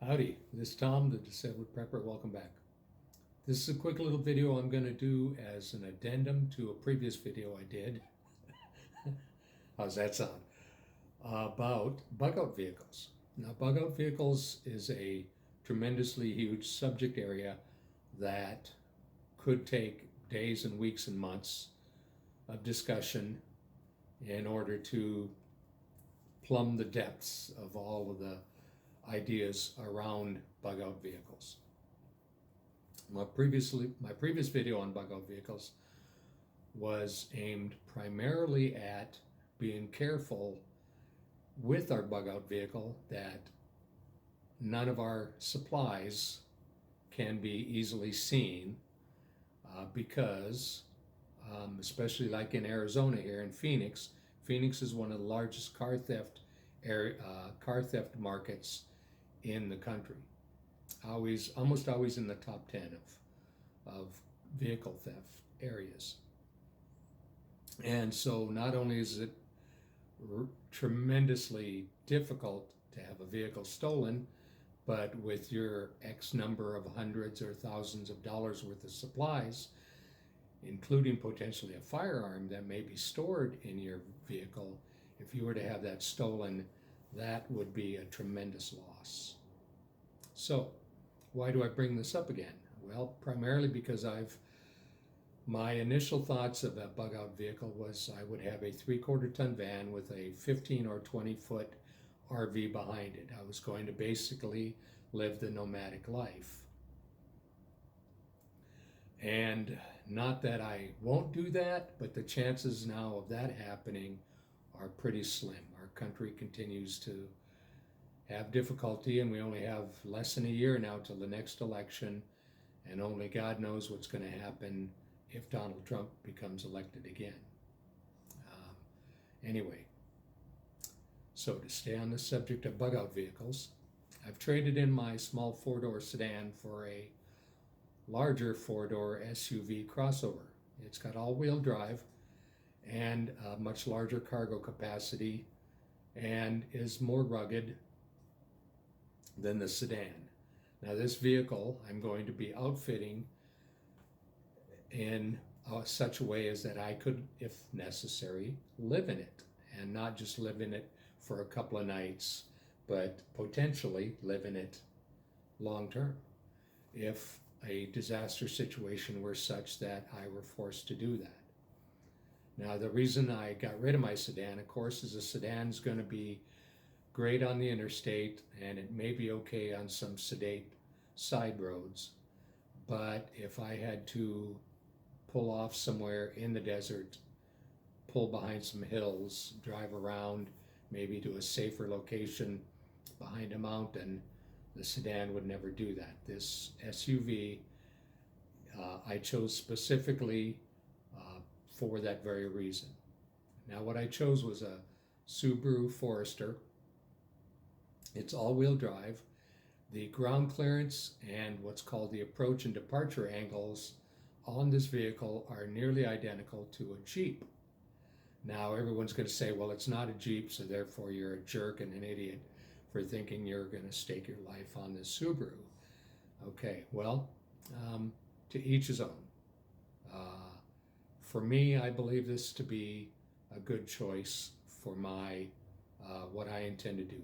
Howdy, this is Tom, the Disabled Prepper. Welcome back. This is a quick little video I'm going to do as an addendum to a previous video I did. How's that sound? About bug-out vehicles. Now, bug-out vehicles is a tremendously huge subject area that could take days and weeks and months of discussion in order to plumb the depths of all of the ideas around bug-out vehicles. My previous video on bug-out vehicles was aimed primarily at being careful with our bug-out vehicle that none of our supplies can be easily seen because especially like in Arizona here in Phoenix is one of the largest car theft markets in the country. Almost always in the top 10 of vehicle theft areas. And so not only is it tremendously difficult to have a vehicle stolen, but with your X number of hundreds or thousands of dollars worth of supplies, including potentially a firearm that may be stored in your vehicle, if you were to have that stolen, that would be a tremendous loss. So, why do I bring this up again? Well, primarily because my initial thoughts of a bug-out vehicle was I would have a 3/4 ton van with a 15 or 20 foot RV behind it. I was going to basically live the nomadic life. And not that I won't do that, but the chances now of that happening are pretty slim. Our country continues to have difficulty, and we only have less than a year now till the next election, and only God knows what's going to happen if Donald Trump becomes elected again. Anyway, so to stay on the subject of bug-out vehicles, I've traded in my small four-door sedan for a larger four-door SUV crossover. It's got all-wheel drive and a much larger cargo capacity and is more rugged than the sedan. Now, this vehicle I'm going to be outfitting in such a way as that I could, if necessary, live in it, and not just live in it for a couple of nights, but potentially live in it long term if a disaster situation were such that I were forced to do that. Now, the reason I got rid of my sedan, of course, is a sedan is going to be great on the interstate, and it may be okay on some sedate side roads. But if I had to pull off somewhere in the desert, pull behind some hills, drive around, maybe to a safer location behind a mountain, the sedan would never do that. This SUV I chose specifically for that very reason. Now, what I chose was a Subaru Forester. It's all-wheel drive. The ground clearance and what's called the approach and departure angles on this vehicle are nearly identical to a Jeep. Now, everyone's going to say, well, it's not a Jeep, so therefore you're a jerk and an idiot for thinking you're going to stake your life on this Subaru. Okay, well, to each his own. For me, I believe this to be a good choice for my what I intend to do.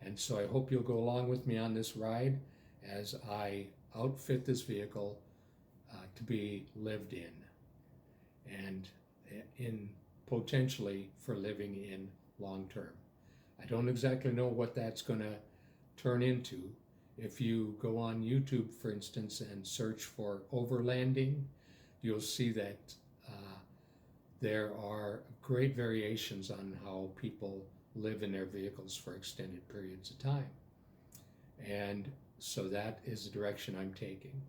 And so I hope you'll go along with me on this ride as I outfit this vehicle to be lived in and in potentially for living in long term. I don't exactly know what that's going to turn into. If you go on YouTube, for instance, and search for overlanding, you'll see that there are great variations on how people live in their vehicles for extended periods of time. And so that is the direction I'm taking.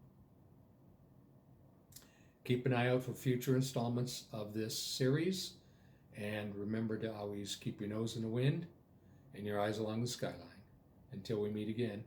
Keep an eye out for future installments of this series, and remember to always keep your nose in the wind and your eyes along the skyline. Until we meet again.